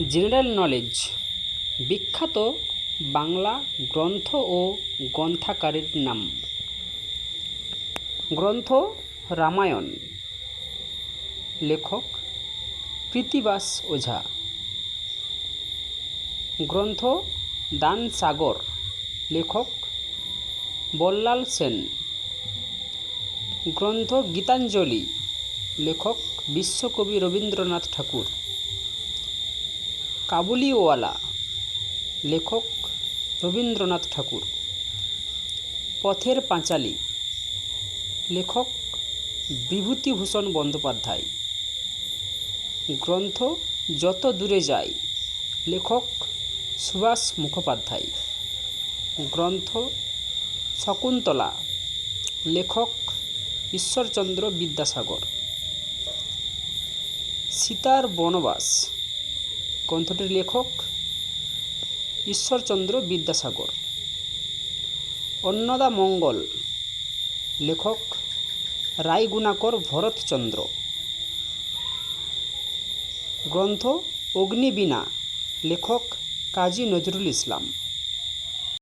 General knowledge. বিখ্যাত বাংলা গ্রন্থ ও গ্রন্থাকারের নাম। গ্রন্থ রামায়ণ, লেখক কৃত্তিবাস ওঝা। গ্রন্থ দানসাগর, লেখক বল্লাল সেন। গ্রন্থ গীতাঞ্জলি, লেখক বিশ্বকবি রবীন্দ্রনাথ ঠাকুর। কাবুলিওয়ালা, লেখক রবীন্দ্রনাথ ঠাকুর। পথের পাঁচালী, লেখক বিভূতিভূষণ বন্দ্যোপাধ্যায়। গ্রন্থ যত দূরে যায়, লেখক সুভাষ মুখোপাধ্যায়। গ্রন্থ শকুন্তলা, লেখক ঈশ্বরচন্দ্র বিদ্যাসাগর। সীতার বনবাস গ্রন্থটির লেখক ঈশ্বরচন্দ্র বিদ্যাসাগর। অন্নদামঙ্গল, লেখক রায়গুণাকর ভরতচন্দ্র। গ্রন্থ অগ্নিবীণা, লেখক কাজী নজরুল ইসলাম।